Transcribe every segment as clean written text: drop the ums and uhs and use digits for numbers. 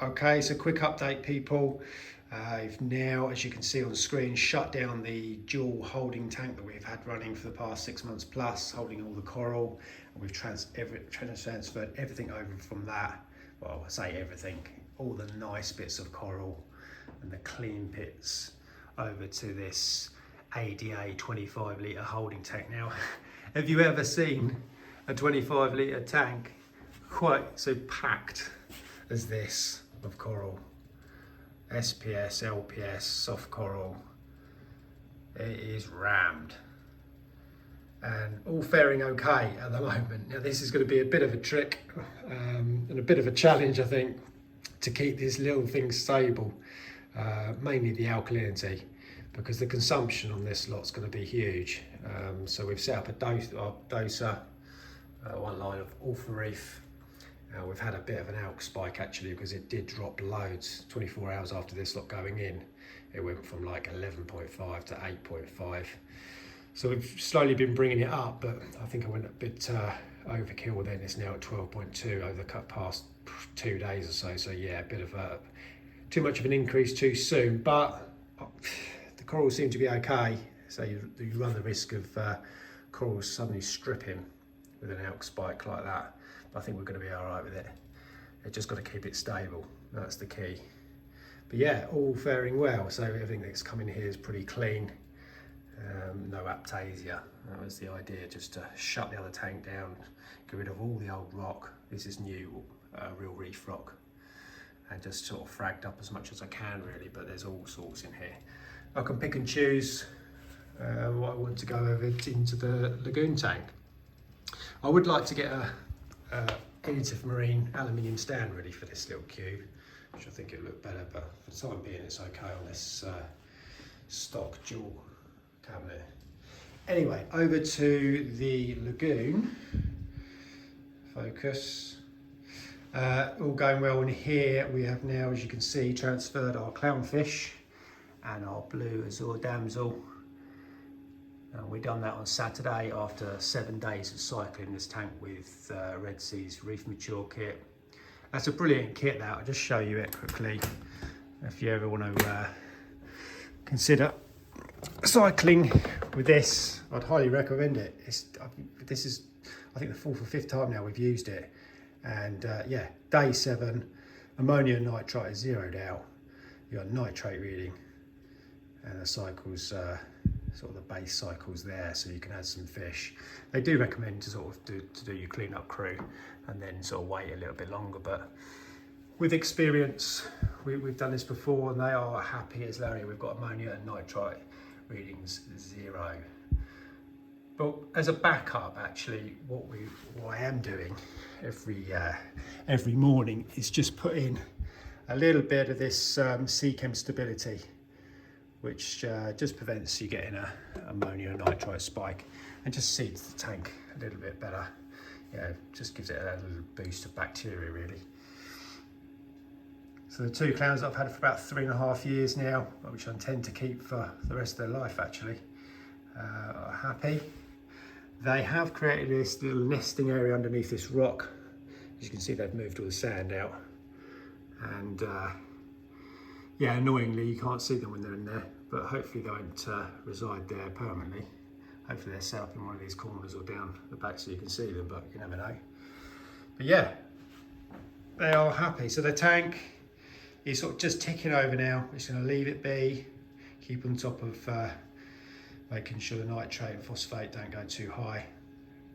Okay, so quick update, people. I've now, as you can see on the screen, shut down the dual holding tank that we've had running for the past 6 months plus, holding all the coral, and we've transferred everything over from that. Well, I say everything, all the nice bits of coral and the clean bits over to this ADA 25 litre holding tank. Now, have you ever seen a 25 litre tank quite so packed as this of coral? SPS, LPS, soft coral, it is rammed and all faring okay at the moment. Now this is going to be a bit of a trick and a bit of a challenge, I think, to keep these little things stable, mainly the alkalinity, because the consumption on this lot's going to be huge. So we've set up a doser, one line of Alpha Reef. We've had a bit of an alk spike actually, because it did drop loads. 24 hours after this lot going in, it went from like 11.5 to 8.5. So we've slowly been bringing it up, but I think I went a bit overkill then. It's now at 12.2 over the past 2 days or so. So yeah, a bit of too much of an increase too soon, but the corals seem to be okay. So you run the risk of corals suddenly stripping with an alk spike like that. I think we're going to be all right with it. It's just got to keep it stable. That's the key. But yeah, all faring well. So everything that's coming here is pretty clean. No aptasia. That was the idea, just to shut the other tank down, get rid of all the old rock. This is new, real reef rock, and just sort of fragged up as much as I can really. But there's all sorts in here. I can pick and choose what I want to go over into the lagoon tank. I would like to get a Innovative Marine aluminium stand ready for this little cube, which I think it'll look better, but for the time being it's okay on this stock dual cabinet. Anyway, over to the lagoon. Focus. All going well in here. We have now, as you can see, transferred our clownfish and our blue azure damsel. We've done that on Saturday after 7 days of cycling this tank with Red Sea's Reef Mature kit. That's a brilliant kit, that. I'll just show you it quickly. If you ever want to consider cycling with this, I'd highly recommend it. This is, I think, the 4th or 5th time now we've used it. And yeah, day 7, ammonia and nitrite is zeroed out. You got nitrate reading, and the cycles, sort of the base cycles there, so you can add some fish. They do recommend to sort of do your clean-up crew and then sort of wait a little bit longer, but with experience, we've done this before and they are happy as Larry. We've got ammonia and nitrite readings 0. But as a backup, actually, what I am doing every morning is just put in a little bit of this sea chem stability, which just prevents you getting a ammonia and nitrite spike, and just seeds the tank a little bit better. Yeah, just gives it a little boost of bacteria really. So the 2 clowns that I've had for about 3.5 years now, which I intend to keep for the rest of their life actually, are happy. They have created this little nesting area underneath this rock. As you can see, they've moved all the sand out, and yeah, annoyingly you can't see them when they're in there, but hopefully they won't reside there permanently. Hopefully they're set up in one of these corners or down the back so you can see them, but you never know. But yeah, they are happy. So the tank is sort of just ticking over now. We're just going to leave it be, keep on top of making sure the nitrate and phosphate don't go too high.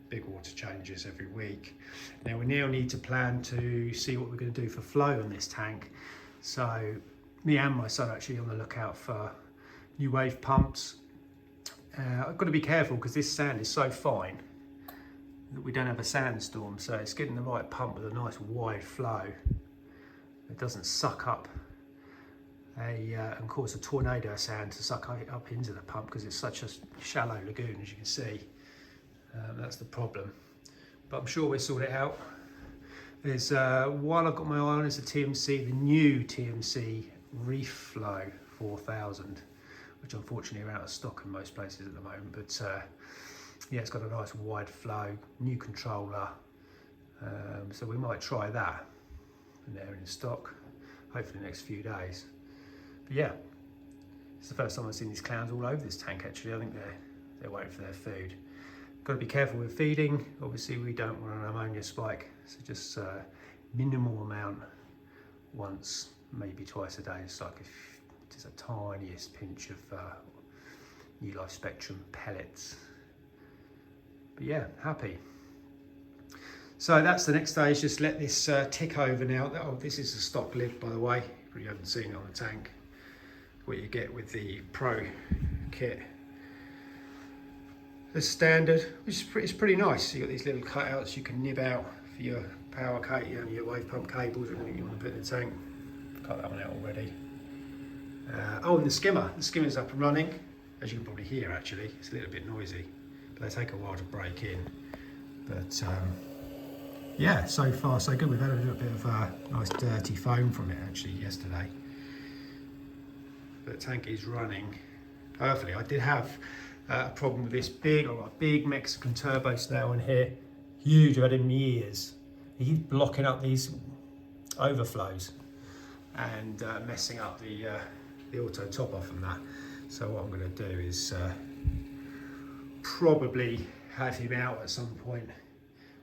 Big water changes every week. Now we now need to plan to see what we're going to do for flow on this tank. So me and my son are actually on the lookout for new wave pumps. I've got to be careful because this sand is so fine that we don't have a sandstorm, so it's getting the right pump with a nice wide flow. It doesn't suck up and cause a tornado of sand to suck up into the pump, because it's such a shallow lagoon, as you can see. That's the problem, but I'm sure we'll sort it out. There's one I've got my eye on, is the TMC, the new TMC Reef Flow 4000, which unfortunately are out of stock in most places at the moment, but yeah, it's got a nice wide flow, new controller, so we might try that, and they're in stock. hopefully the next few days. But yeah, it's the first time I've seen these clowns all over this tank actually. I think they're waiting for their food. Got to be careful with feeding. Obviously we don't want an ammonia spike, so just minimal amount once, maybe twice a day. It's like just a tiniest pinch of New Life Spectrum pellets. But yeah, happy. So that's the next stage, just let this tick over now. Oh, this is the stock lid, by the way. You probably haven't seen it on the tank. What you get with the Pro kit. The standard, which is pretty nice. You got these little cutouts you can nib out for your power cable and your wave pump cables, anything you want to put in the tank. Cut that one out already. Oh, and the skimmer's up and running. As you can probably hear actually, it's a little bit noisy, but they take a while to break in. But yeah, so far so good. We've had a little bit of nice dirty foam from it actually yesterday. But the tank is running perfectly. I did have a problem with this big Mexican turbo snail in here. Huge, I've had him years. He's blocking up these overflows and messing up the auto top off and that. So what I'm going to do is probably have him out at some point.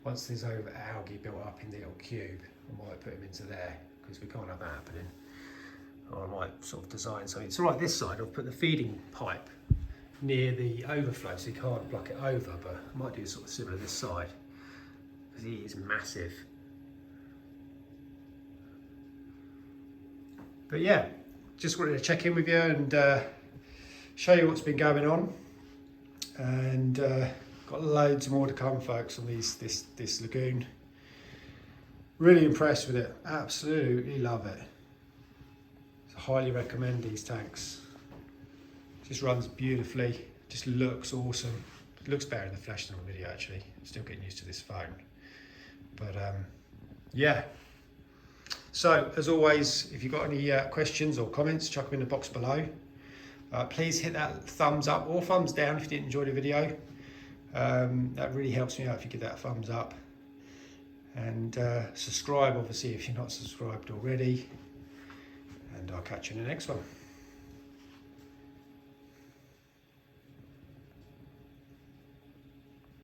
Once there's algae built up in the little cube, I might put him into there, because we can't have that happening. Or I might sort of design something. So like this side, I'll put the feeding pipe near the overflow so you can't block it over, but I might do sort of similar this side, because he is massive. But yeah, just wanted to check in with you and show you what's been going on. And got loads more to come, folks, on this lagoon. Really impressed with it, absolutely love it. So highly recommend these tanks. Just runs beautifully, just looks awesome. It looks better in the flesh than on video actually. I'm still getting used to this phone. But yeah. So as always, if you've got any questions or comments, chuck them in the box below. Please hit that thumbs up or thumbs down if you didn't enjoy the video. That really helps me out if you give that a thumbs up. And subscribe obviously if you're not subscribed already. And I'll catch you in the next one.